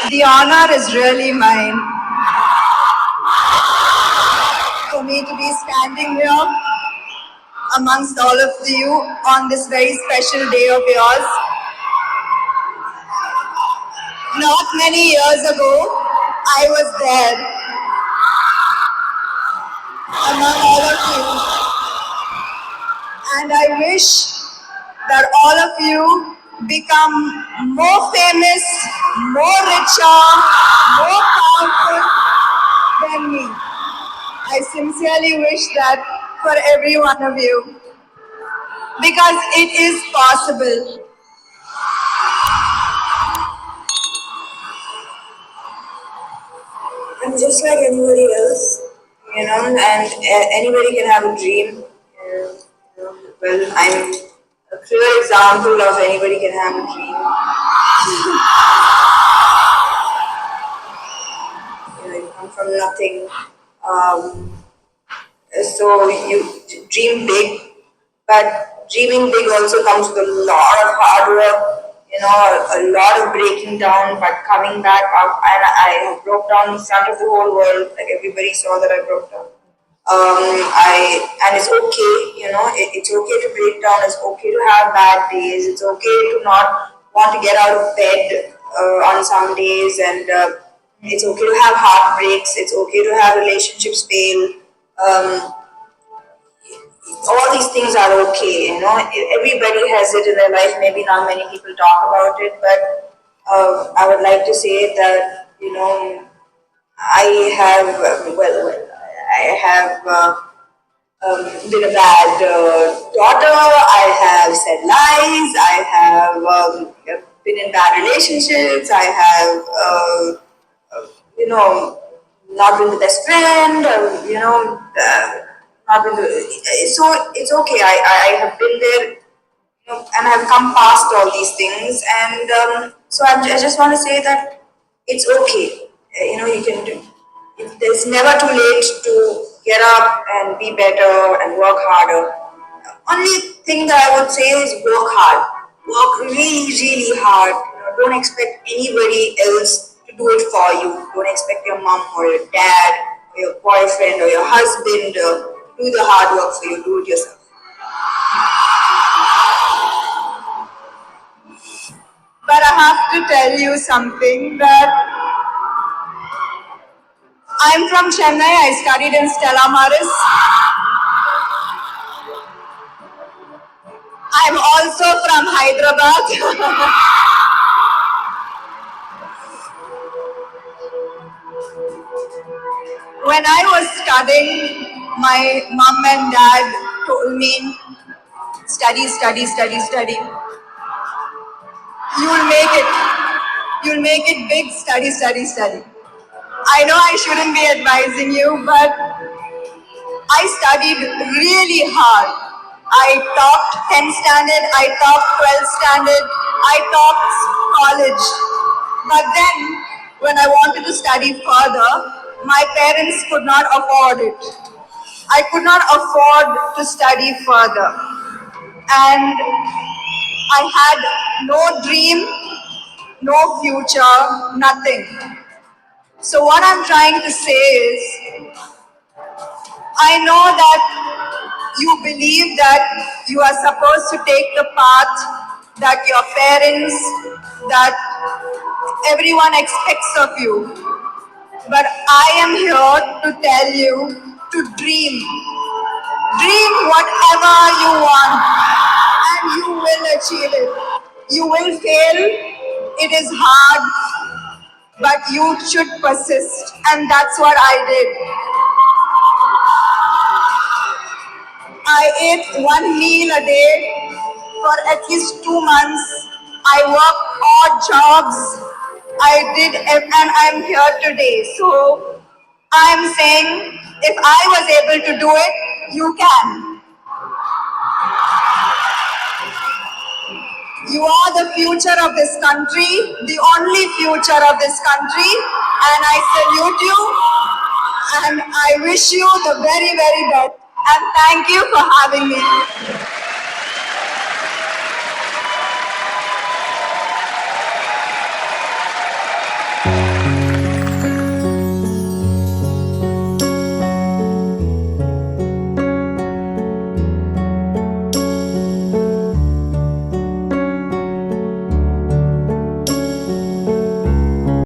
The honor is really mine for me to be standing here amongst all of you on this very special day of yours. Not many years ago, I was there among all of you, and I wish that all of you become more famous, more richer, more powerful than me. I sincerely wish that for every one of you, because it is possible. I'm just like anybody else, and anybody can have a dream. Well, I'm a clear example of anybody can have a dream. You come from nothing. So you dream big, but dreaming big also comes with a lot of hard work, a lot of breaking down, but coming back up. And I broke down in front of the whole world, like everybody saw that I broke down. And it's okay, it's okay to break down. It's okay to have bad days. It's okay to not want to get out of bed on some days, and it's okay to have heartbreaks. It's okay to have relationships fail. All these things are okay. Everybody has it in their life. Maybe not many people talk about it, but I would like to say that I have I have been a bad daughter. I have said lies. I have been in bad relationships. I have not been the best friend. Not been so it's okay. I have been there, and I have come past all these things, and I just want to say that it's okay. You can do. It's never too late to get up and be better and work harder. Only thing that I would say is work hard. Work really, really hard. Don't expect anybody else to do it for you. Don't expect your mom or your dad or your boyfriend or your husband to do the hard work for you. Do it yourself. But I have to tell you something, that I'm from Chennai. I studied in Stella Maris. I'm also from Hyderabad. When I was studying, my mom and dad told me, study, study, study, study. You'll make it. You'll make it big. Study, study, study. I know I shouldn't be advising you, but I studied really hard. I topped 10th standard, I topped 12th standard, I topped college. But then, when I wanted to study further, my parents could not afford it. I could not afford to study further. And I had no dream, no future, nothing. So what I'm trying to say is, I know that you believe that you are supposed to take the path that your parents, that everyone expects of you. But I am here to tell you to dream. Dream whatever you want, and you will achieve it. You will fail. It is hard, but you should persist. And that's what I did. I ate one meal a day for at least 2 months. I worked odd jobs. I did, and I'm here today. So I'm saying, if I was able to do it, you can. You are the future of this country, the only future of this country, and I salute you, and I wish you the very, very best. And thank you for having me.